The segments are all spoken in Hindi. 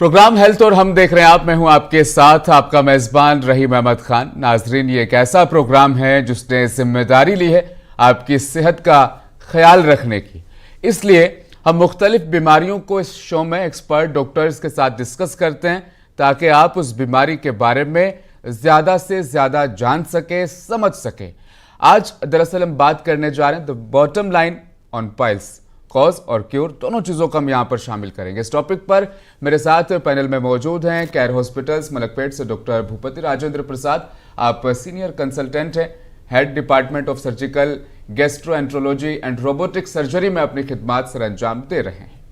प्रोग्राम हेल्थ और हम देख रहे हैं आप, मैं हूं आपके साथ आपका मेजबान रहीम अहमद खान। नाजरीन, ये एक ऐसा प्रोग्राम है जिसने जिम्मेदारी ली है आपकी सेहत का ख्याल रखने की। इसलिए हम मुख्तलिफ बीमारियों को इस शो में एक्सपर्ट डॉक्टर्स के साथ डिस्कस करते हैं ताकि आप उस बीमारी के बारे में ज्यादा से ज्यादा जान सके, समझ सके। आज दरअसल हम बात करने जा रहे हैं the bottom line on piles, cause और क्योर, दोनों चीजों को हम यहां पर शामिल करेंगे। इस टॉपिक पर मेरे साथ पैनल में मौजूद हैं केयर हॉस्पिटल्स मलकपेट से डॉक्टर भूपति राजेंद्र प्रसाद। आप सीनियर कंसल्टेंट हैं, head department of surgical gastroenterology and robotic surgery में अपनी खिदमात सर अंजाम दे रहे हैं।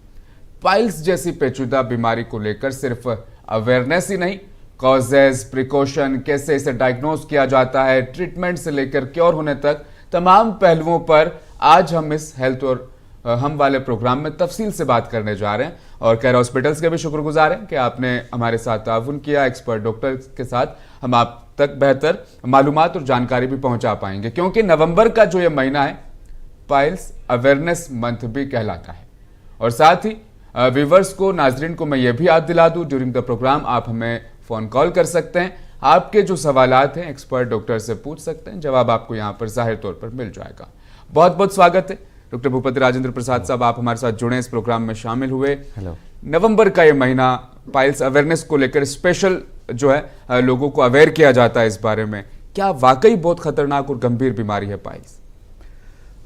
पाइल्स जैसी पेचीदा बीमारी को लेकर सिर्फ अवेयरनेस ही नहीं, कॉजेज, प्रिकॉशन, कैसे इसे डायग्नोज किया जाता है, ट्रीटमेंट से लेकर क्योर होने तक तमाम पहलुओं पर आज हम इस हेल्थ और हम वाले प्रोग्राम में तफसील से बात करने जा रहे हैं। और केयर हॉस्पिटल्स के भी शुक्रगुजार हैं कि आपने हमारे साथ ताउन किया। एक्सपर्ट डॉक्टर के साथ हम आप तक बेहतर मालूमात और जानकारी भी पहुंचा पाएंगे, क्योंकि नवंबर का जो ये महीना है पाइल्स अवेयरनेस मंथ भी कहलाता है। और साथ ही व्यूवर्स को, नाजरीन को मैं ये भी याद दिला दूं, ड्यूरिंग द प्रोग्राम आप हमें फ़ोन कॉल कर सकते हैं। आपके जो सवालात हैं एक्सपर्ट डॉक्टर से पूछ सकते हैं, जवाब आपको यहाँ पर जाहिर तौर पर मिल जाएगा। बहुत बहुत स्वागत है डॉक्टर भूपति राजेंद्र प्रसाद साहब, आप हमारे साथ जुड़े, इस प्रोग्राम में शामिल हुए। हेलो। नवंबर का ये महीना पाइल्स अवेयरनेस को लेकर स्पेशल जो है लोगों को अवेयर किया जाता है इस बारे में। क्या वाकई बहुत खतरनाक और गंभीर बीमारी है piles?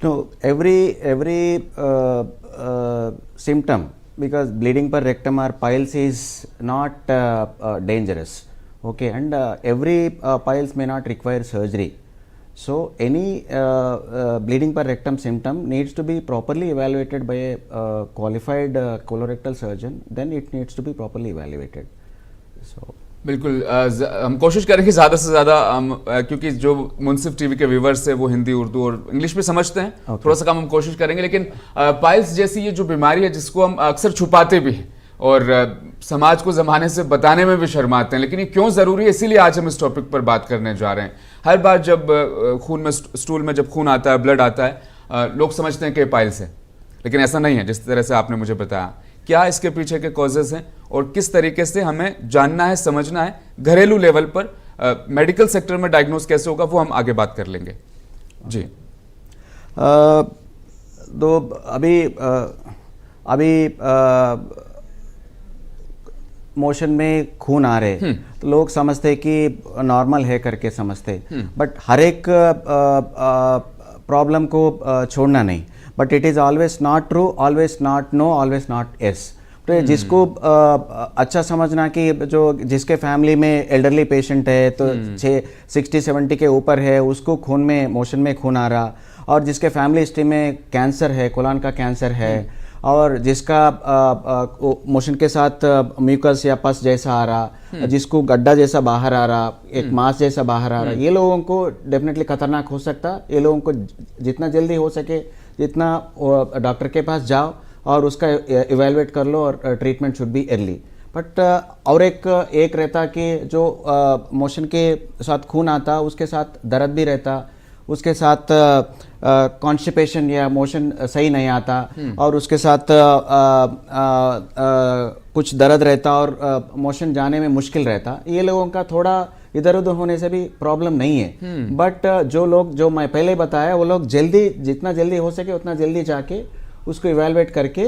No, every symptom, because bleeding per rectum or piles is not dangerous, okay, and every piles may not require surgery. So any bleeding per rectum symptom needs to be properly evaluated by a qualified colorectal surgeon. Then it needs to be properly evaluated. So बिल्कुल, हम कोशिश करेंगे ज़्यादा से ज़्यादा क्योंकि जो मुंसिफ टीवी के व्यूवर्स है वो हिंदी, उर्दू और इंग्लिश में समझते हैं, Okay. थोड़ा सा कम हम कोशिश करेंगे। लेकिन पाइल्स जैसी ये जो बीमारी है जिसको हम अक्सर छुपाते भी हैं और समाज को ज़माने से बताने में भी शर्माते हैं, लेकिन ये क्यों ज़रूरी है, इसीलिए आज हम इस टॉपिक पर बात करने जा रहे हैं। हर बार जब खून में, स्टूल में जब खून आता है, ब्लड आता है, लोग समझते हैं कि पाइल्स है, लेकिन ऐसा नहीं है जिस तरह से आपने मुझे बताया। क्या इसके पीछे के कॉजेज हैं और किस तरीके से हमें जानना है, समझना है, घरेलू लेवल पर, मेडिकल सेक्टर में डायग्नोज कैसे होगा, वो हम आगे बात कर लेंगे जी। तो अभी मोशन में खून आ रहे तो लोग समझते कि नॉर्मल है करके समझते, बट हर एक प्रॉब्लम को छोड़ना नहीं। But it is always not true, always not know, always not S. तो जिसको अच्छा समझना कि जो जिसके फैमिली में एल्डरली पेशेंट है तो 60-70 के ऊपर है, उसको खून में, मोशन में खून आ रहा, और जिसके फैमिली हिस्ट्री में कैंसर है, कोलन का कैंसर है, और जिसका मोशन के साथ म्यूकस या पस जैसा आ रहा, जिसको गड्ढा जैसा बाहर आ रहा, एक मांस जैसा बाहर आ रहा, ये लोगों को डेफिनेटली खतरनाक हो सकता। ये लोगों को जितना जल्दी हो सके, जितना डॉक्टर के पास जाओ और उसका इवेलुएट कर लो, और treatment should be early. But और एक रहता कि जो मोशन के साथ खून आता, उसके साथ दर्द भी रहता, उसके साथ कॉन्स्टिपेशन या मोशन सही नहीं आता, और उसके साथ कुछ दर्द रहता और मोशन जाने में मुश्किल रहता। ये लोगों का थोड़ा इधर उधर होने से भी प्रॉब्लम नहीं है। बट जो लोग, जो मैं पहले बताया, वो लोग जल्दी, जितना जल्दी हो सके उतना जल्दी जाके उसको इवेलुएट करके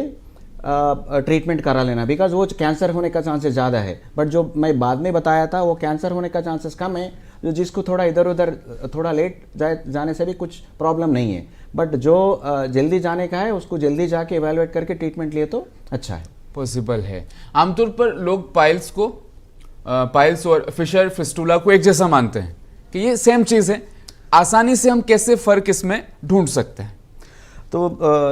ट्रीटमेंट करा लेना, बिकॉज वो कैंसर होने का चांसेस ज़्यादा है। बट जो मैं बाद में बताया था वो कैंसर होने का चांसेस कम है, जो जिसको थोड़ा इधर उधर थोड़ा लेट जाने से भी कुछ प्रॉब्लम नहीं है। बट जो जल्दी जाने का है उसको जल्दी जाके इवेलुएट करके ट्रीटमेंट लिए तो अच्छा है, पॉसिबल है। आमतौर पर लोग पाइल्स और फिशर फिस्टुला को एक जैसा मानते हैं कि ये सेम चीज़ है। आसानी से हम कैसे फ़र्क इसमें ढूंढ सकते हैं? तो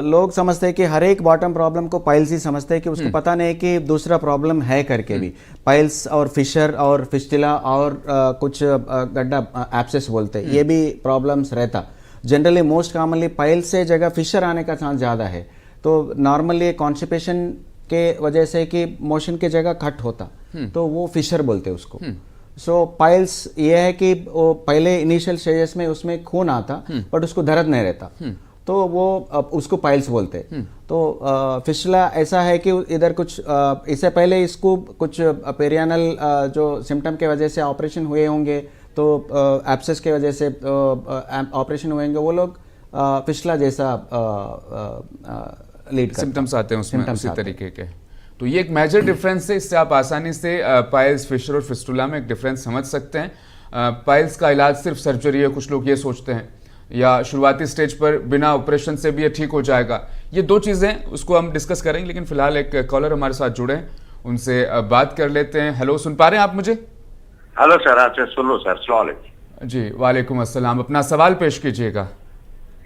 लोग समझते हैं कि हर एक बॉटम प्रॉब्लम को पाइल्स ही समझते हैं, कि उसको पता नहीं कि दूसरा प्रॉब्लम है करके भी। पाइल्स और फिशर और फिस्टुला और कुछ गड्ढा एब्सेस बोलते हैं, ये भी प्रॉब्लम्स रहता। जनरली मोस्ट कॉमनली पाइल्स से जगह फिशर आने का चांस ज़्यादा है। तो नॉर्मली कॉन्स्टिपेशन के वजह से कि मोशन की जगह कट होता, तो वो फिशर बोलते हैं उसको। सो पाइल्स ये है कि वो पहले इनिशियल स्टेजेस में उसमें खून आता, बट उसको दर्द नहीं रहता। तो वो उसको पाइल्स बोलते। तो फिस्टुला ऐसा है कि इधर कुछ इससे पहले इसको कुछ पेरियानल जो सिम्टम के वजह से ऑपरेशन हुए होंगे, तो एब्सेस के वजह से ऑपरेशन हुए होंगे, वो लोग फिस्टुला जैसा लीड करते हैं, सिम्टम्स आते हैं उसमें उसी तरीके के। तो ये एक मेजर डिफरेंस है, इससे आप आसानी से पाइल्स, फिशर और फिस्टुला में एक डिफरेंस समझ सकते हैं। पाइल्स का इलाज सिर्फ सर्जरी है, कुछ लोग ये सोचते हैं, या शुरुआती स्टेज पर बिना ऑपरेशन से भी ये ठीक हो जाएगा। ये दो चीज़ें उसको हम डिस्कस करेंगे, लेकिन फिलहाल एक कॉलर हमारे साथ जुड़े हैं, उनसे बात कर लेते हैं। हेलो, सुन पा रहे हैं आप मुझे? हेलो सर, आपसे सुन लो सर। अस्सलाम वालेकुम। जी वालेकुम अस्सलाम। अपना सवाल पेश कीजिएगा।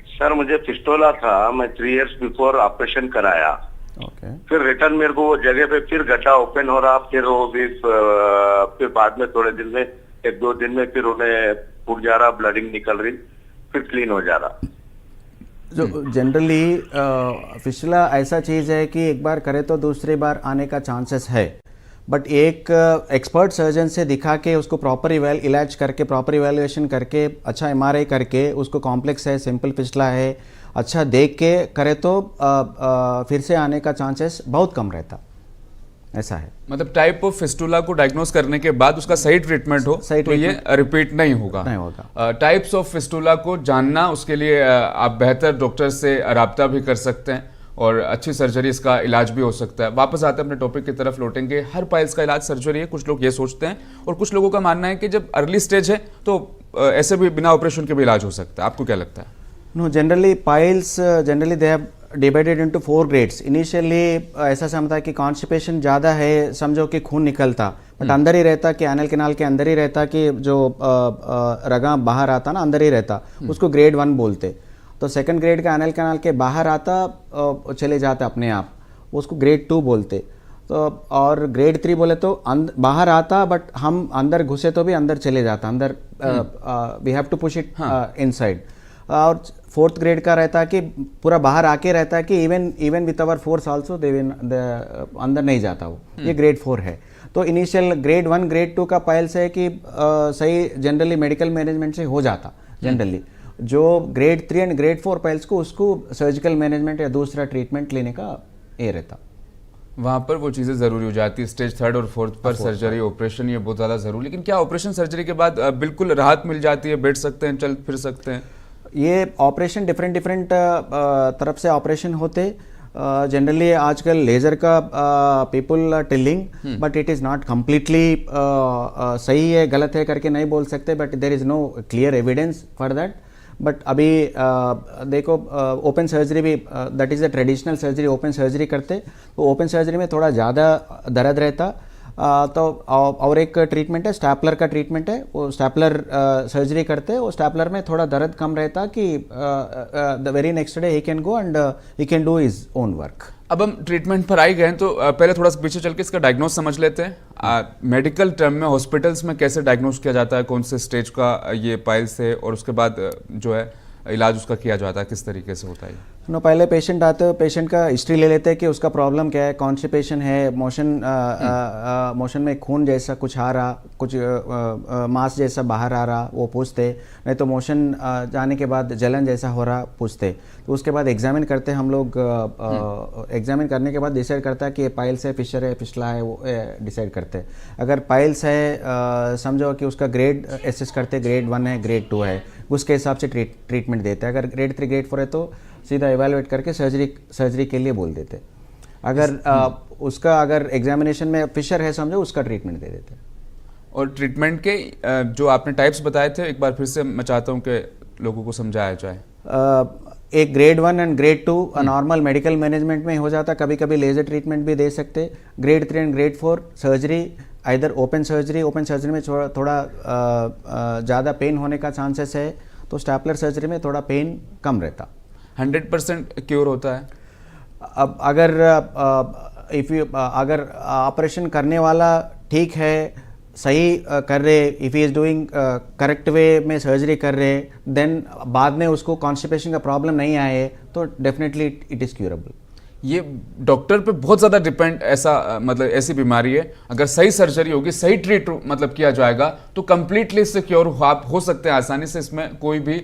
सर मुझे फिस्टोला था, मैं 3 इयर्स बिफोर ऑपरेशन कराया। फिर रिटर्न मेरे को वो जगह पे फिर गड्ढा ओपन हो रहा, फिर वो भी फिर बाद में थोड़े दिन में, 1-2 दिन में फिर उन्हें फूट जा रहा, ब्लडिंग निकल रही, फिर क्लीन हो जा रहा। जो जनरली फिस्टुला ऐसा चीज़ है कि एक बार करे तो दूसरी बार आने का चांसेस है, बट एक एक्सपर्ट सर्जन से दिखा के उसको प्रॉपर इलाज करके, प्रॉपर इवेल्युएशन करके, अच्छा MRI करके, उसको कॉम्प्लेक्स है, सिंपल फिस्टुला है, अच्छा देख के करे तो फिर से आने का चांसेस बहुत कम रहता। ऐसा है, मतलब टाइप ऑफ फिस्टुला को डायग्नोस करने के बाद उसका सही ट्रीटमेंट हो तो ये रिपीट नहीं होगा। टाइप्स ऑफ फिस्टुला को जानना, उसके लिए आप बेहतर डॉक्टर से राब्ता भी कर सकते हैं और अच्छी सर्जरी, इसका इलाज भी हो सकता है। वापस आते हैं अपने टॉपिक की तरफ लौटेंगे। हर पाइल्स का इलाज सर्जरी है, कुछ लोग ये सोचते हैं, और कुछ लोगों का मानना है कि जब अर्ली स्टेज है तो ऐसे भी बिना ऑपरेशन के भी इलाज हो सकता है। आपको क्या लगता है? No, generally piles generally they have divided into 4 grades. Initially ऐसा समझता है कि कॉन्स्टिपेशन ज़्यादा है, समझो कि खून निकलता, बट अंदर ही रहता, कि एनल कैनाल के अंदर ही रहता, कि जो रगा बाहर आता ना अंदर ही रहता, उसको ग्रेड 1 बोलते। तो सेकंड ग्रेड का एनल कैनाल के बाहर आता, चले जाता अपने आप, उसको ग्रेड 2 बोलते। तो और ग्रेड 3 बोले तो बाहर आता, बट हम अंदर घुसे तो भी अंदर चले जाता, अंदर we have to push it inside. और 4th ग्रेड का रहता कि पूरा बाहर आके रहता कि even with our force also अंदर नहीं जाता वो, ये ग्रेड 4 है। तो इनिशियल ग्रेड 1 ग्रेड 2 का पाइल्स है कि सही जनरली मेडिकल मैनेजमेंट से हो जाता जनरली। जो ग्रेड 3 एंड ग्रेड 4 पाइल्स को, उसको सर्जिकल मैनेजमेंट या दूसरा ट्रीटमेंट लेने का ये रहता, वहाँ पर वो चीज़ें ज़रूरी हो जाती है। स्टेज 3 और 4 पर सर्जरी, ऑपरेशन, ये बहुत ज़्यादा ज़रूरी। लेकिन क्या ऑपरेशन सर्जरी के बाद बिल्कुल राहत मिल जाती है, बैठ सकते हैं, चल फिर सकते हैं? ये ऑपरेशन डिफरेंट तरफ से ऑपरेशन होते। जनरली आजकल लेज़र का people telling, but it is not completely सही है गलत है करके नहीं बोल सकते, but there is no clear evidence for that. But अभी देखो ओपन सर्जरी भी, that is the traditional surgery, open surgery करते, तो ओपन सर्जरी में थोड़ा ज़्यादा दर्द रहता। तो और एक ट्रीटमेंट है, स्टैपलर का ट्रीटमेंट है, वो स्टैपलर सर्जरी करते हैं, वो स्टैपलर में थोड़ा दर्द कम रहता कि the very next day he can go and he can do his own work. अब हम ट्रीटमेंट पर आई गए, तो पहले थोड़ा सा पीछे चल के इसका डायग्नोस समझ लेते हैं। मेडिकल टर्म में हॉस्पिटल्स में कैसे डायग्नोस किया जाता है, कौन से स्टेज का ये पाइल्स है, और उसके बाद जो है इलाज उसका किया जाता है, किस तरीके से होता है? नो, पहले पेशेंट आते हो, पेशेंट का हिस्ट्री ले लेते हैं कि उसका प्रॉब्लम क्या है, कॉन्स्टिपेशन है, मोशन में खून जैसा कुछ आ रहा, कुछ मांस जैसा बाहर आ रहा, वो पूछते, नहीं तो मोशन जाने के बाद जलन जैसा हो रहा पूछते। तो उसके बाद एग्जामिन करते हम लोग, एग्जामिन करने के बाद डिसाइड करता है कि ये पाइल्स है, फिशर है, फिस्टुला है, वो डिसाइड करते। अगर पाइल्स है, समझो कि उसका ग्रेड एसेस करते, ग्रेड 1 है, ग्रेड 2 है, उसके हिसाब से ट्रीटमेंट देते हैं। अगर ग्रेड 3 ग्रेड 4 है तो सीधा इवेलुएट करके सर्जरी के लिए बोल देते। अगर उसका अगर एग्जामिनेशन में फिशर है समझो, उसका ट्रीटमेंट दे देते। और ट्रीटमेंट के जो आपने टाइप्स बताए थे, एक बार फिर से मैं चाहता हूँ कि लोगों को समझाया जाए। एक grade 1 and grade 2 normal medical management में हो जाता, कभी कभी लेजर ट्रीटमेंट भी दे सकते। ग्रेड 3 एंड ग्रेड 4 सर्जरी, इधर ओपन सर्जरी में थोड़ा ज़्यादा पेन होने का चांसेस है, तो स्टैपलर सर्जरी में थोड़ा पेन कम रहता। 100% क्योर होता है? अब अगर अगर ऑपरेशन करने वाला ठीक है, सही कर रहे, if he is doing correct way में सर्जरी कर रहे, देन बाद में उसको कॉन्स्टिपेशन का प्रॉब्लम नहीं आए, तो डेफिनेटली इट इज़ क्यूरेबल। ये डॉक्टर पे बहुत ज़्यादा डिपेंड, ऐसा मतलब ऐसी बीमारी है, अगर सही सर्जरी होगी, सही ट्रीट मतलब किया जाएगा, तो कम्प्लीटली इससे क्योर आप हो सकते हैं आसानी से, इसमें कोई भी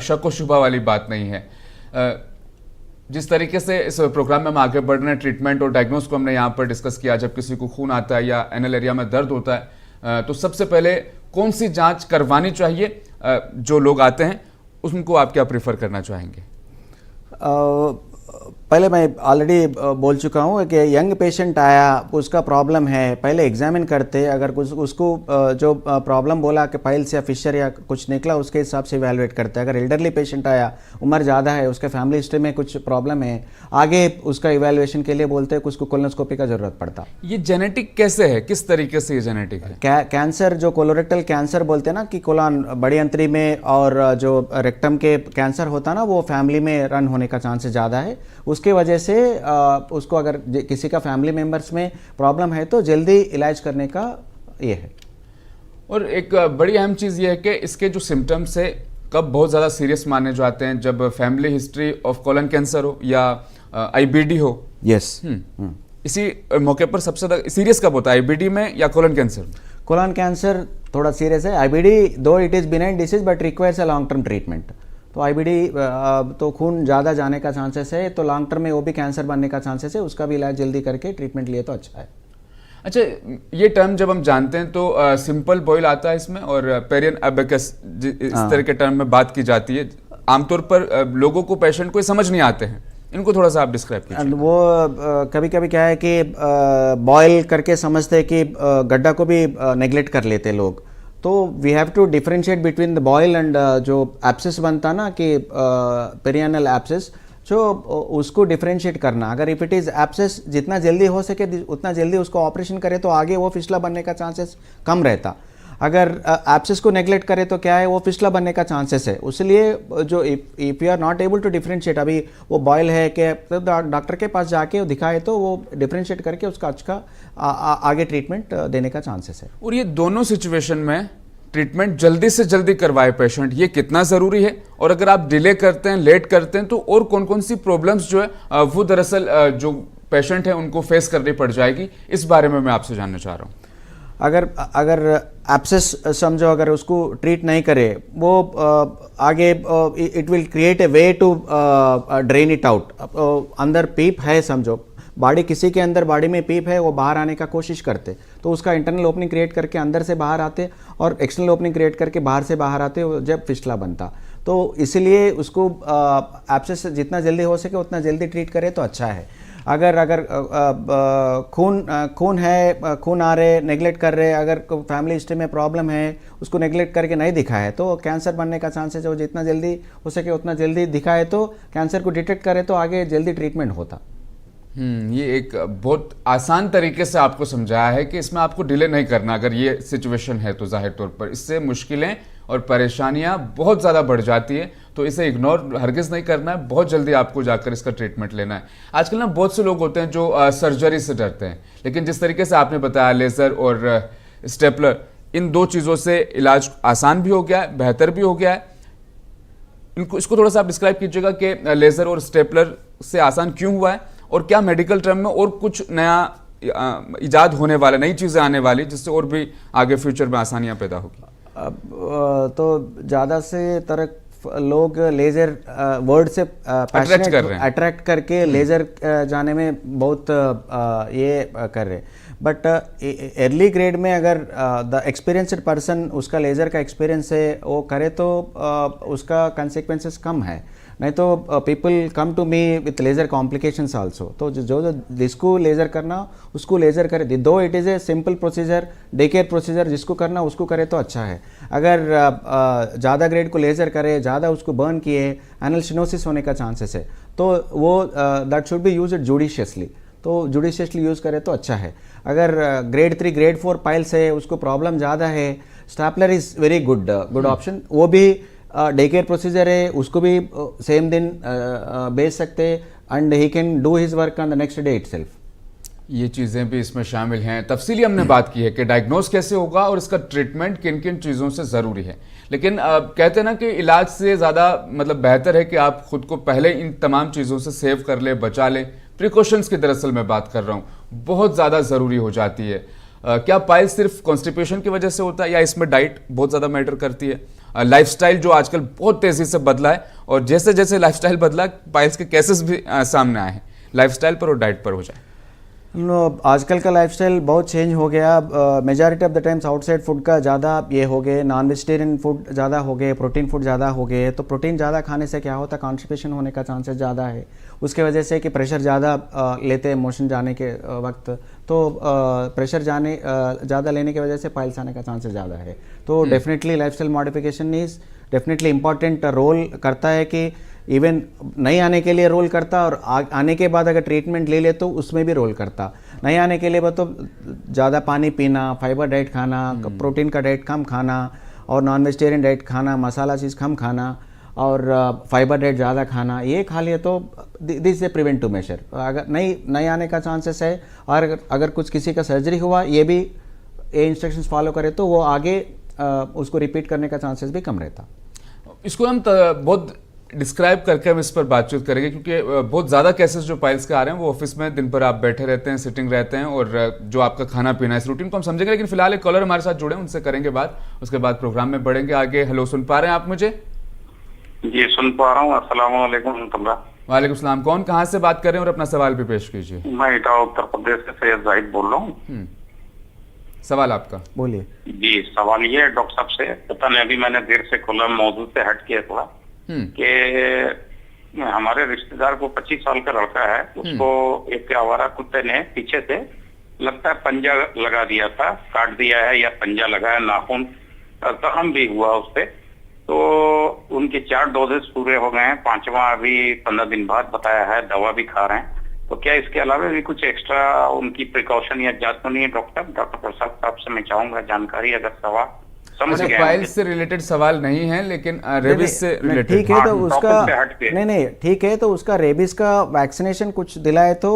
शक व शुबा वाली बात नहीं है। जिस तरीके से इस प्रोग्राम में हम आगे बढ़ रहे हैं, ट्रीटमेंट और डायग्नोस को हमने यहाँ पर डिस्कस किया। जब किसी को खून आता है या एनल एरिया में दर्द होता है तो सबसे पहले कौन सी जांच करवानी चाहिए? जो लोग आते हैं उनको आप क्या प्रेफर करना चाहेंगे? पहले मैं ऑलरेडी बोल चुका हूँ कि यंग पेशेंट आया, उसका प्रॉब्लम है, पहले एग्जामिन करते, अगर कुछ उसको जो प्रॉब्लम बोला कि पाइल्स या फिशर या कुछ निकला, उसके हिसाब से इवैल्यूएट करते हैं। अगर एल्डरली पेशेंट आया, उम्र ज़्यादा है, उसके फैमिली हिस्ट्री में कुछ प्रॉब्लम है, आगे उसका इवैल्यूएशन के लिए बोलते हैं, उसको कोलोनोस्कोपी का ज़रूरत पड़ता। ये जेनेटिक कैसे है, किस तरीके से ये जेनेटिक है? कैंसर जो कोलोरेक्टल कैंसर बोलते हैं ना, कि कोलन बड़ी अंतरी में और जो रेक्टम के कैंसर होता है ना, वो फैमिली में रन होने का चांसेस ज़्यादा है। उसके वजह से उसको अगर किसी का फैमिली मेंबर्स में प्रॉब्लम है तो जल्दी इलाज करने का ये है। और एक बड़ी अहम चीज़ ये है कि इसके जो सिम्टम्स है कब बहुत ज़्यादा सीरियस माने जाते हैं, जब family history of colon cancer हो या आईबीडी हो। यस। इसी मौके पर सबसे ज़्यादा सीरियस कब होता है, आईबीडी में या कोलन कैंसर? कोलन कैंसर थोड़ा सीरियस है। आईबीडी दो it is benign disease but requires a long term treatment. तो आईबीडी तो खून ज़्यादा जाने का चांसेस है, तो लॉन्ग टर्म में वो भी कैंसर बनने का चांसेस है, उसका भी इलाज जल्दी करके ट्रीटमेंट लिए तो अच्छा है। अच्छा, ये टर्म जब हम जानते हैं तो सिंपल बॉयल आता है इसमें और पेरियन एबेकस इस तरह के टर्म में बात की जाती है। आमतौर पर लोगों को, पेशेंट को समझ नहीं आते हैं, इनको थोड़ा सा आप डिस्क्राइब कीजिए। वो कभी कभी क्या है कि बॉयल करके समझते हैं कि गड्ढा को भी नेग्लेक्ट कर लेते लोग। तो we have to differentiate between the boil and जो एब्सेस बनता ना कि पेरियानल एब्सेस, जो उसको डिफरेंशिएट करना। अगर इफ इट इज़ एब्सेस, जितना जल्दी हो सके उतना जल्दी उसको ऑपरेशन करे तो आगे वो फिस्टुला बनने का चांसेस कम रहता। अगर एब्सेस को नेग्लेक्ट करे तो क्या है, वो फिस्टुला बनने का चांसेस है। इसलिए जो if you are not able to differentiate, अभी वो बॉयल है कि तो डॉक्टर के पास जाके दिखाए तो वो डिफरेंशिएट करके उसका अच्छा आगे ट्रीटमेंट देने का चांसेस है। और ये दोनों सिचुएशन में ट्रीटमेंट जल्दी से जल्दी करवाए पेशेंट, ये कितना ज़रूरी है? और अगर आप डिले करते हैं, लेट करते हैं, तो और कौन कौन सी प्रॉब्लम्स जो है वो दरअसल जो पेशेंट है उनको फेस करनी पड़ जाएगी, इस बारे में मैं आपसे जानना चाह रहा हूँ। अगर एब्सेस समझो, अगर उसको ट्रीट नहीं करे, वो आगे it will create a way to drain it out. अंदर पीप है समझो, बॉडी किसी के अंदर बॉडी में पीप है, वो बाहर आने का कोशिश करते, तो उसका इंटरनल ओपनिंग क्रिएट करके अंदर से बाहर आते और एक्सटर्नल ओपनिंग क्रिएट करके बाहर से बाहर आते, जब फिस्टुला बनता। तो इसीलिए उसको एब्सेस जितना जल्दी हो सके उतना जल्दी ट्रीट करे तो अच्छा है। अगर खून है, खून आ रहे, नेग्लेक्ट कर रहे, अगर फैमिली हिस्ट्री में प्रॉब्लम है, उसको नेग्लेक्ट करके नहीं दिखाए तो कैंसर बनने का चांसेस है। वो जितना जल्दी हो सके उतना जल्दी दिखाए तो कैंसर को डिटेक्ट करे तो आगे जल्दी ट्रीटमेंट होता। ये एक बहुत आसान तरीके से आपको समझाया है कि इसमें आपको डिले नहीं करना अगर ये सिचुएशन है तो। जाहिर तौर पर इससे मुश्किलें और परेशानियां बहुत ज़्यादा बढ़ जाती है, तो इसे इग्नोर हरगिज़ नहीं करना है, बहुत जल्दी आपको जाकर इसका ट्रीटमेंट लेना है। आजकल ना बहुत से लोग होते हैं जो सर्जरी से डरते हैं, लेकिन जिस तरीके से आपने बताया लेज़र और स्टेपलर, इन दो चीज़ों से इलाज आसान भी हो गया है, बेहतर भी हो गया है। इसको थोड़ा सा आप डिस्क्राइब कीजिएगा कि लेज़र और स्टेपलर से आसान क्यों हुआ है, और क्या मेडिकल टर्म में और कुछ नया इजाद होने वाला, नई चीज़ें आने वाली जिससे और भी आगे फ्यूचर में आसानियां पैदा होगी? तो ज़्यादा से तरह लोग लेज़र वर्ड से अट्रैक्ट करके लेज़र जाने में बहुत ये कर रहे। बट अर्ली ग्रेड में अगर द एक्सपीरियंस्ड पर्सन, उसका लेज़र का एक्सपीरियंस है, वो करे तो उसका कंसिक्वेंसेस कम है। नहीं तो people come to me with laser complications also. तो जो जिसको लेज़र करना उसको लेज़र करे, though it is a simple procedure, day care procedure, जिसको करना उसको करे तो अच्छा है। अगर ज़्यादा ग्रेड को लेज़र करे, ज़्यादा उसको बर्न किए, एनल स्टेनोसिस होने का चांसेस है, तो वो that should be used judiciously. तो जुडिशियसली यूज़ करे तो अच्छा है। अगर ग्रेड 3 ग्रेड 4 पाइल्स है, उसको प्रॉब्लम ज़्यादा है, stapler is very good option. वो भी डे केयर प्रोसीजर है, उसको भी सेम दिन भेज सकते and he can do his work on the next day itself. ये चीज़ें भी इसमें शामिल हैं। तफसीली हमने बात की है कि डायग्नोस कैसे होगा और इसका ट्रीटमेंट किन किन चीज़ों से ज़रूरी है, लेकिन कहते हैं ना कि इलाज से ज़्यादा मतलब बेहतर है कि आप खुद को पहले इन तमाम चीज़ों से सेव कर ले, बचा ले। प्रिकॉशंस की दरअसल मैं बात कर रहा हूँ, बहुत ज़्यादा ज़रूरी हो जाती है। क्या पाइल्स सिर्फ कॉन्स्टिपेशन की वजह से होता है या इसमें डाइट बहुत ज़्यादा मैटर करती है? लाइफस्टाइल जो आजकल बहुत तेजी से बदला है, और जैसे जैसे लाइफस्टाइल बदला पाइल्स के केसेस भी सामने आए हैं। लाइफस्टाइल पर और डाइट पर हो जाए। आजकल का लाइफस्टाइल बहुत चेंज हो गया। Majority of the times outside food का ज़्यादा ये हो गए, नॉन वेजिटेरियन फूड ज़्यादा हो गए, प्रोटीन फूड ज़्यादा हो गए। तो प्रोटीन ज़्यादा खाने से क्या होता है, कॉन्स्टिपेशन होने का चांसेस ज़्यादा है। उसके वजह से कि प्रेशर ज़्यादा लेते हैं मोशन जाने के वक्त, तो प्रेशर जाने ज़्यादा लेने की वजह से पाइल्स आने का चांसेस ज़्यादा है। तो definitely lifestyle modification is definitely important role करता है कि इवन नहीं आने के लिए रोल करता, और आने के बाद अगर ट्रीटमेंट ले ले तो उसमें भी रोल करता। नहीं आने के लिए तो ज़्यादा पानी पीना, फाइबर डाइट खाना, प्रोटीन का डाइट कम खाना, और नॉन वेजिटेरियन डाइट खाना, मसाला चीज़ कम खाना, और फाइबर डाइट ज़्यादा खाना, ये खा लिए तो दिस ए प्रिवेंटिव मेजर। अगर नहीं आने का चांसेस है, और अगर कुछ किसी का सर्जरी हुआ, ये भी ये इंस्ट्रक्शंस फॉलो करे तो वो आगे उसको रिपीट करने का चांसेस भी कम रहता। इसको हम बहुत डिस्क्राइब करके हम इस पर बातचीत करेंगे, क्योंकि बहुत ज़्यादा केसेस जो पाइल्स के आ रहे हैं वो ऑफिस में दिन भर आप बैठे रहते हैं, सिटिंग रहते हैं, और जो आपका खाना पीना है इस रूटीन को हम समझेंगे। लेकिन फिलहाल एक कॉलर हमारे साथ जुड़े हैं, उनसे करेंगे बात, उसके बाद प्रोग्राम में बढ़ेंगे आगे। हेलो, सुन पा रहे हैं आप मुझे? जी सुन पा रहा हूँ। अस्सलाम वालेकुम। वालेकुम सलाम। कौन कहाँ से बात कर रहे हैं और अपना सवाल भी पेश कीजिए। मैं इटावा उत्तर प्रदेश से सैयद जाहिद बोल रहा हूँ। सवाल आपका बोलिए। जी सवाल ये है डॉक्टर साहब से, पता नहीं अभी मैंने देर से खोला, मौजूद से हट किया थोड़ा, कि हमारे रिश्तेदार को 25 साल का लड़का है, उसको एक आवारा कुत्ते ने पीछे से लगता है पंजा लगा दिया था, काट दिया है या पंजा लगाया, नाखून जख्म भी हुआ उससे। तो उनके 4 डोजेस पूरे हो गए हैं, 5वां अभी 15 दिन बाद बताया है, दवा भी खा रहे हैं। तो क्या इसके अलावा भी कुछ एक्स्ट्रा उनकी प्रिकॉशन या जांच तो नहीं है डॉक्टर प्रसाद साहब से मैं चाहूंगा जानकारी, अगर सवाल समझ गए। पाइल्स से रिलेटेड सवाल नहीं है, लेकिन रेबिस से रिलेटेड। ठीक है, तो उसका नहीं ठीक है, तो उसका रेबिस का वैक्सीनेशन कुछ दिलाए तो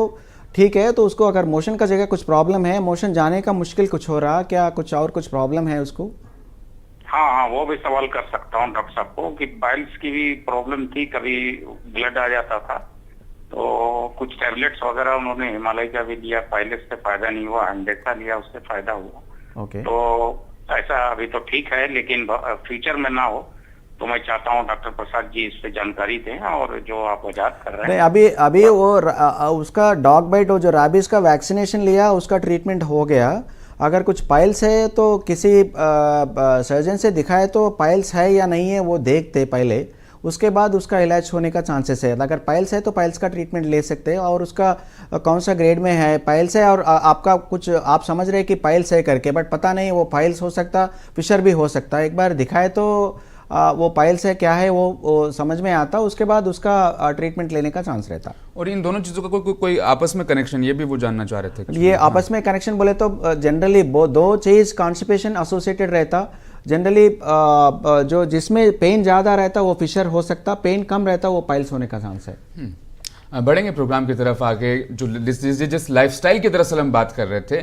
ठीक है। तो उसको अगर मोशन का जगह कुछ प्रॉब्लम है, मोशन जाने का मुश्किल कुछ हो रहा, क्या कुछ और कुछ प्रॉब्लम है उसको? हाँ, वो भी सवाल कर सकता हूँ डॉक्टर साहब को कि पाइल्स की भी प्रॉब्लम थी, कभी ब्लड आ जाता था, तो कुछ टैबलेट्स वगैरह उन्होंने हिमालय का भी दिया, पाइल्स से फायदा नहीं हुआ, अंडेक्सा लिया, उससे फायदा हुआ। ओके। तो ऐसा अभी तो ठीक है, लेकिन फ्यूचर में ना हो, तो मैं चाहता हूँ डॉक्टर प्रसाद जी इस पे जानकारी दें, और जो आप वजाहत कर रहे हैं। अभी वो उसका डॉग बाइट और जो रैबिस का वैक्सीनेशन लिया, उसका ट्रीटमेंट हो गया। अगर कुछ पाइल्स है तो किसी सर्जन से दिखाए तो पाइल्स है या नहीं है वो देखते पहले, उसके बाद उसका इलाज होने का चांसेस है। अगर पाइल्स है तो पाइल्स का ट्रीटमेंट ले सकते हैं, और उसका कौन सा ग्रेड में है पाइल्स है, और आपका कुछ आप समझ रहे हैं कि पाइल्स है करके, बट पता नहीं वो पाइल्स हो सकता, फिशर भी हो सकता है। एक बार दिखाए तो वो पाइल्स है क्या है वो समझ में आता, उसके बाद उसका ट्रीटमेंट लेने का चांस रहता। और इन दोनों चीज़ों का कोई आपस में कनेक्शन, ये भी वो जानना चाह रहे थे। ये आपस में कनेक्शन बोले तो जनरली दो चीज़ कॉन्स्टिपेशन एसोसिएटेड रहता। जनरली जो जिसमें पेन ज़्यादा रहता वो फिशर हो सकता, पेन कम रहता वो पाइल्स होने का चांस है। बढ़ेंगे प्रोग्राम की तरफ आगे। जो जिस लाइफस्टाइल की दरअसल हम बात कर रहे थे,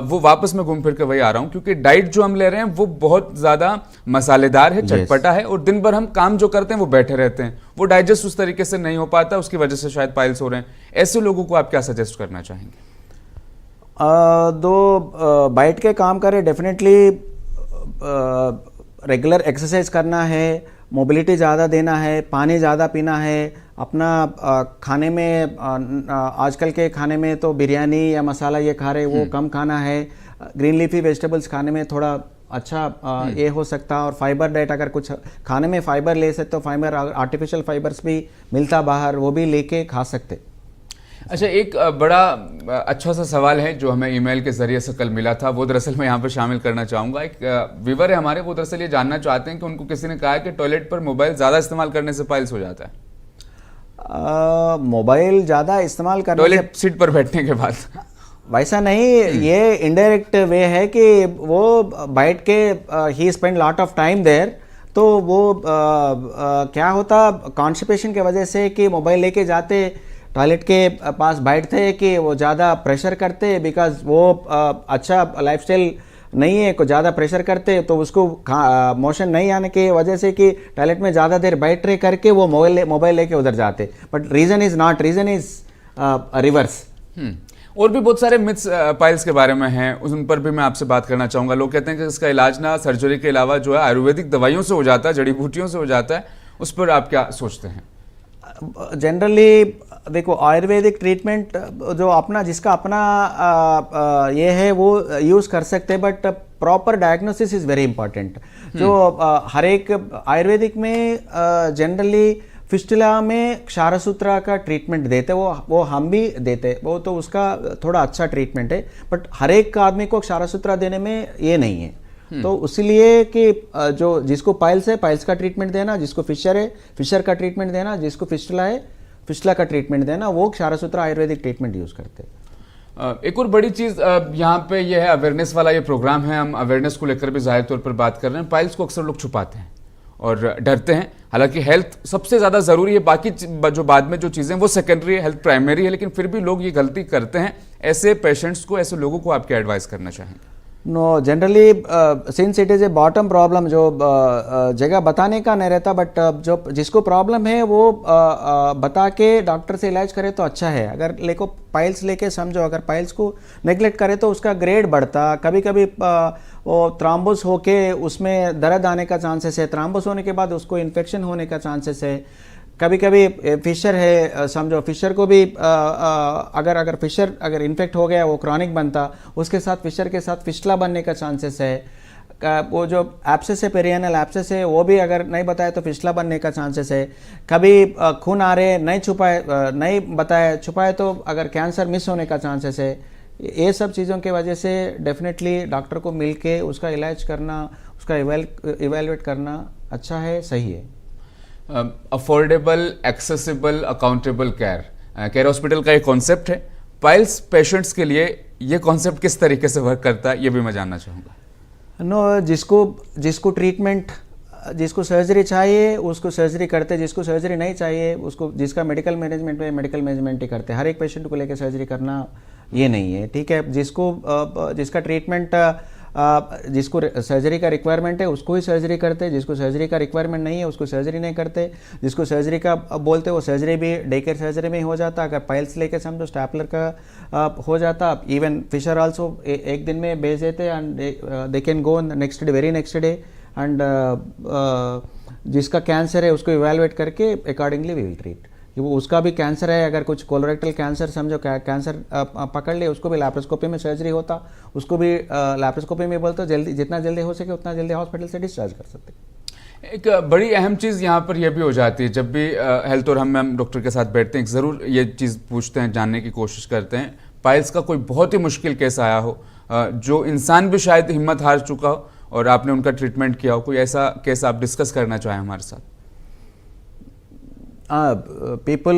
वो वापस मैं घूम फिर के वही आ रहा हूँ, क्योंकि डाइट जो हम ले रहे हैं वो बहुत ज़्यादा मसालेदार है, चटपटा है, और दिन भर हम काम जो करते हैं वो बैठे रहते हैं, वो डाइजेस्ट उस तरीके से नहीं हो पाता, उसकी वजह से शायद पाइल्स हो रहे हैं। ऐसे लोगों को आप क्या सजेस्ट करना चाहेंगे? दो बैठ के काम करें, डेफिनेटली रेगुलर एक्सरसाइज करना है, मोबिलिटी ज़्यादा देना है, पानी ज़्यादा पीना है, अपना खाने में आजकल के खाने में तो बिरयानी या मसाला ये खा रहे वो कम खाना है, ग्रीन लीफी वेजिटेबल्स खाने में थोड़ा अच्छा ये हो सकता, और फाइबर डाइट अगर कुछ खाने में फाइबर ले सकते तो फाइबर आर्टिफिशियल फाइबर्स भी मिलता बाहर, वो भी लेके खा सकते। अच्छा, एक बड़ा अच्छा सा सवाल है जो हमें ईमेल के जरिए से कल मिला था, वो दरअसल मैं यहाँ पर शामिल करना चाहूँगा। एक व्यूवर है हमारे, वो दरअसल ये जानना चाहते हैं कि उनको किसी ने कहा कि टॉयलेट पर मोबाइल ज़्यादा इस्तेमाल करने से पाइल्स हो जाता है। मोबाइल ज़्यादा इस्तेमाल करने टॉयलेट सीट पर बैठने के बाद? वैसा नहीं, ये इनडायरेक्ट वे है कि वो बैठ के ही spend lot of time there, तो वो क्या होता कॉन्स्टिपेशन की वजह से कि मोबाइल लेके जाते टॉयलेट के पास बैठते कि वो ज़्यादा प्रेशर करते, बिकॉज वो अच्छा लाइफस्टाइल नहीं है, को ज़्यादा प्रेशर करते तो उसको मोशन नहीं आने की वजह से कि टॉयलेट में ज़्यादा देर बैठ रहे करके वो मोबाइल लेके उधर जाते, but reason is not, reason is reverse. और भी बहुत सारे मिथ्स पाइल्स के बारे में हैं, उन पर भी मैं आपसे बात करना चाहूँगा। लोग कहते हैं कि इसका इलाज ना सर्जरी के अलावा जो है आयुर्वेदिक दवाइयों से हो जाता है, जड़ी बूटियों से हो जाता है, उस पर आप क्या सोचते हैं? जनरली देखो, आयुर्वेदिक ट्रीटमेंट जो अपना जिसका अपना ये है वो यूज़ कर सकते हैं, but proper diagnosis is very important. जो हर एक आयुर्वेदिक में जनरली फिस्टुला में क्षारसूत्रा का ट्रीटमेंट देते, वो हम भी देते, वो तो उसका थोड़ा अच्छा ट्रीटमेंट है, बट हर एक आदमी को क्षारसूत्रा देने में ये नहीं है। तो इसलिए कि जो जिसको पाइल्स है पाइल्स का ट्रीटमेंट देना, जिसको फिशर है फिशर का ट्रीटमेंट देना, जिसको फिस्टुला है फिस्टुला का ट्रीटमेंट देना, वो क्षारसूत्रा आयुर्वेदिक ट्रीटमेंट यूज़ करते हैं। एक और बड़ी चीज़ यहाँ पे ये है, अवेयरनेस वाला ये प्रोग्राम है, हम अवेयरनेस को लेकर भी जाहिर तौर पर बात कर रहे हैं। पाइल्स को अक्सर लोग छुपाते हैं और डरते हैं, हालांकि हेल्थ सबसे ज़्यादा ज़रूरी है, बाकी जो बाद में जो चीज़ें वो सेकेंडरी है, हेल्थ प्राइमरी है, लेकिन फिर भी लोग ये गलती करते हैं। ऐसे पेशेंट्स को, ऐसे लोगों को आप क्या एडवाइस करना चाहेंगे? No, generally since it is a bottom problem, जो जगह बताने का नहीं रहता, बट जो जिसको प्रॉब्लम है वो बता के डॉक्टर से इलाज करे तो अच्छा है। अगर लेको पाइल्स लेके समझो, अगर पाइल्स को नेग्लेक्ट करे तो उसका ग्रेड बढ़ता, कभी कभी वो थ्रोम्बोस होके उसमें दर्द आने का चांसेस है, थ्रोम्बोस होने के बाद उसको इन्फेक्शन होने का चांसेस है। कभी कभी फिशर है, समझो फिशर को भी अगर फिशर अगर इन्फेक्ट हो गया वो क्रॉनिक बनता, उसके साथ फिशर के साथ फिस्टुला बनने का चांसेस है। वो जो एब्सेस है, पेरियानल एब्सेस है, वो भी अगर नहीं बताया तो फिस्टुला बनने का चांसेस है। कभी खून आ रहे नहीं बताया, छुपाए तो अगर कैंसर मिस होने का चांसेस है। ये सब चीज़ों की वजह से डेफिनेटली डॉक्टर को मिल के उसका इलाज करना, उसका इवेलुएट करना अच्छा है, सही है। Affordable, accessible, accountable care hospital का एक कॉन्सेप्ट है। पाइल्स पेशेंट्स के लिए ये कॉन्सेप्ट किस तरीके से वर्क करता है, ये भी मैं जानना चाहूँगा। नो, जिसको ट्रीटमेंट, जिसको सर्जरी चाहिए उसको सर्जरी करते, जिसको सर्जरी नहीं चाहिए उसको, जिसका मेडिकल मैनेजमेंट में मेडिकल मैनेजमेंट ही करते। हर एक पेशेंट को लेकर सर्जरी करना ये नहीं है, ठीक है। जिसका ट्रीटमेंट, जिसको सर्जरी का रिक्वायरमेंट है उसको ही सर्जरी करते, जिसको सर्जरी का रिक्वायरमेंट नहीं है उसको सर्जरी नहीं करते। जिसको सर्जरी का बोलते वो सर्जरी भी डे केयर सर्जरी में हो जाता। अगर पाइल्स लेके समझो स्टैपलर का हो जाता, इवन फिशर आल्सो एक दिन में भेज देते and they can go next day, very next day. And जिसका कैंसर है उसको इवैल्यूएट करके अकॉर्डिंगली वी विल ट्रीट। वो उसका भी कैंसर है, अगर कुछ कोलोरेक्टल कैंसर समझो कैंसर पकड़ ले, उसको भी लैप्रोस्कोपी में सर्जरी होता, उसको भी लैप्रोस्कोपी में बोलते जल्दी, जितना जल्दी हो सके उतना जल्दी हॉस्पिटल से डिस्चार्ज कर सकते। एक बड़ी अहम चीज़ यहाँ पर यह भी हो जाती है, जब भी हेल्थ और हम डॉक्टर के साथ बैठते हैं ज़रूर ये चीज़ पूछते हैं, जानने की कोशिश करते हैं। पाइल्स का कोई बहुत ही मुश्किल केस आया हो, जो इंसान भी शायद हिम्मत हार चुका हो और आपने उनका ट्रीटमेंट किया हो, कोई ऐसा केस आप डिस्कस करना चाहें हमारे साथ? पीपल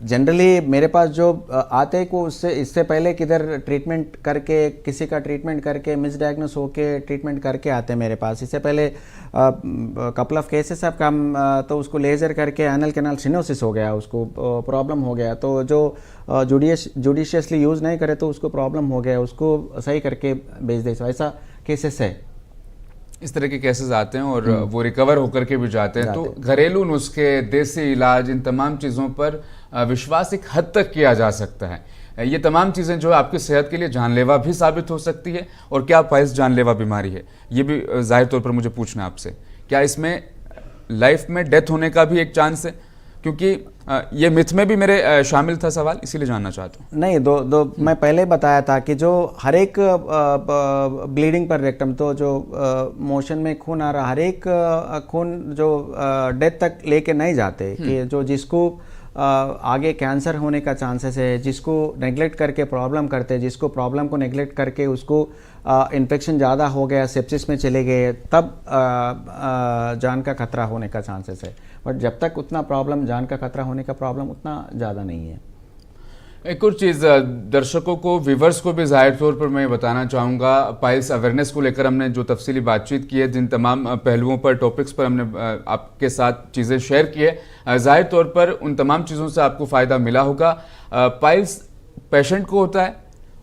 जनरली मेरे पास जो आते हैं को उससे इससे पहले किधर ट्रीटमेंट करके, किसी का ट्रीटमेंट करके मिसडायग्नोस होके ट्रीटमेंट करके आते हैं मेरे पास। इससे पहले कपल ऑफ केसेस आप काम तो उसको लेज़र करके एनल कैनाल सिनोसिस हो गया, उसको प्रॉब्लम हो गया, तो जो जुडिशियसली यूज़ नहीं करे तो उसको प्रॉब्लम हो गया, उसको सही करके भेज दे। ऐसा केसेस है, इस तरह के केसेस आते हैं और वो रिकवर होकर के भी जाते हैं। तो घरेलू नुस्खे, देसी इलाज, इन तमाम चीज़ों पर विश्वास एक हद तक किया जा सकता है। ये तमाम चीज़ें जो है आपकी सेहत के लिए जानलेवा भी साबित हो सकती है। और क्या पाइल्स जानलेवा बीमारी है, ये भी जाहिर तौर पर मुझे पूछना है आपसे, क्या इसमें लाइफ में डेथ होने का भी एक चांस है? क्योंकि ये मिथ में भी मेरे शामिल था सवाल, इसीलिए जानना चाहता हूँ। नहीं, दो मैं पहले बताया था कि जो हर एक ब्लीडिंग पर रेक्टम, तो जो मोशन में खून आ रहा, हर एक खून जो डेथ तक लेके नहीं जाते, कि जो जिसको आगे कैंसर होने का चांसेस है, जिसको नेग्लेक्ट करके प्रॉब्लम करते, जिसको प्रॉब्लम को नेग्लेक्ट करके उसको इन्फेक्शन ज़्यादा हो गया, सेप्सिस में चले गए, तब जान का खतरा होने का चांसेस है। बट जब तक उतना प्रॉब्लम, जान का खतरा होने का प्रॉब्लम उतना ज़्यादा नहीं है। एक और चीज़ दर्शकों को, व्यूवर्स को भी जाहिर तौर पर मैं बताना चाहूँगा, पाइल्स अवेयरनेस को लेकर हमने जो तफसीली बातचीत की है, जिन तमाम पहलुओं पर, टॉपिक्स पर हमने आपके साथ चीज़ें शेयर की है, जाहिर तौर पर उन तमाम चीज़ों से आपको फ़ायदा मिला होगा। पाइल्स पेशेंट को होता है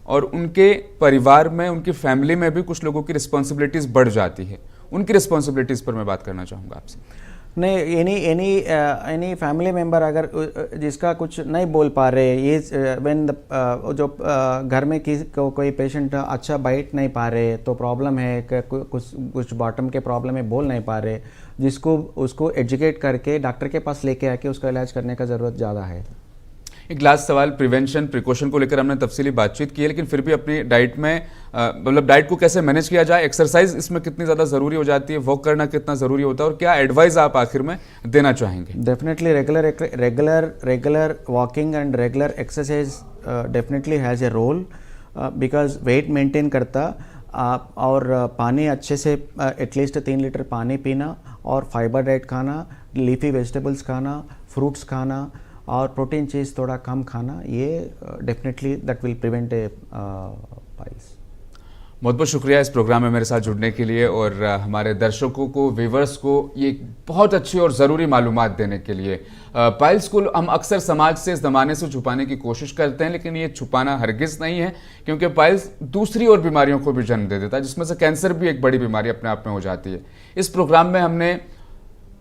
और उनके परिवार में, उनकी फैमिली में भी कुछ लोगों की रिस्पॉन्सिबिलिटीज़ बढ़ जाती है। उनकी रिस्पॉन्सिबिलिटीज़ पर मैं बात करना चाहूँगा आपसे। नहीं, एनी फैमिली मेंबर अगर जिसका कुछ नहीं बोल पा रहे, ये व्हेन जो घर में कोई पेशेंट अच्छा बैठ नहीं पा रहे तो प्रॉब्लम है, कुछ बॉटम के प्रॉब्लम है, बोल नहीं पा रहे, जिसको उसको एजुकेट करके डॉक्टर के पास लेके आके उसका इलाज करने का ज़रूरत ज़्यादा है। एक लास्ट सवाल, प्रिवेंशन प्रिकॉशन को लेकर हमने तफसीली बातचीत की है, लेकिन फिर भी अपनी डाइट में मतलब डाइट को कैसे मैनेज किया जाए, एक्सरसाइज इसमें कितनी ज़्यादा ज़रूरी हो जाती है, वॉक करना कितना ज़रूरी होता है, और क्या एडवाइस आप आखिर में देना चाहेंगे? Definitely regular walking and regular exercise definitely has a role, because weight maintain करता, और पानी अच्छे से एटलीस्ट 3 लीटर पानी पीना, और फाइबर डाइट खाना, लीफी वेजिटेबल्स खाना, फ्रूट्स खाना, और प्रोटीन चीज़ थोड़ा कम खाना, ये definitely that will prevent A piles. बहुत बहुत शुक्रिया इस प्रोग्राम में मेरे साथ जुड़ने के लिए, और हमारे दर्शकों को, व्यूवर्स को ये बहुत अच्छी और ज़रूरी मालूमात देने के लिए। पाइल्स को हम अक्सर समाज से, इस ज़माने से छुपाने की कोशिश करते हैं, लेकिन ये छुपाना हरगिज़ नहीं है, क्योंकि पाइल्स दूसरी और बीमारियों को भी जन्म दे देता है, जिसमें से कैंसर भी एक बड़ी बीमारी अपने आप में हो जाती है। इस प्रोग्राम में हमने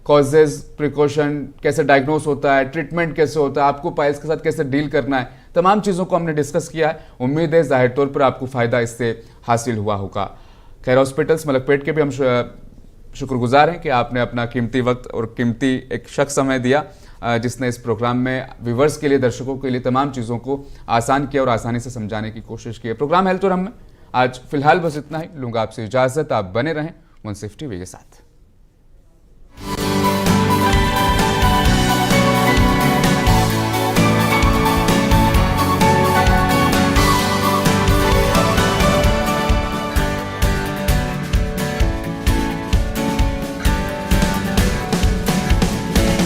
कॉजेज, प्रिकॉशन, कैसे डायग्नोस होता है, ट्रीटमेंट कैसे होता है, आपको पाइल्स के साथ कैसे डील करना है, तमाम चीज़ों को हमने डिस्कस किया है। उम्मीद है जाहिर तौर पर आपको फ़ायदा इससे हासिल हुआ होगा। खैर हॉस्पिटल्स मलकपेट के भी हम शुक्रगुजार हैं कि आपने अपना कीमती वक्त और कीमती एक शख्स समय दिया, जिसने इस प्रोग्राम में व्यूवर्स के लिए, दर्शकों के लिए तमाम चीज़ों को आसान किया और आसानी से समझाने की कोशिश की है। प्रोग्राम हेल्थ और हम में आज फिलहाल बस इतना ही। लूँगा आपसे इजाज़त, आप बने रहें मुंसिफ टीवी के साथ।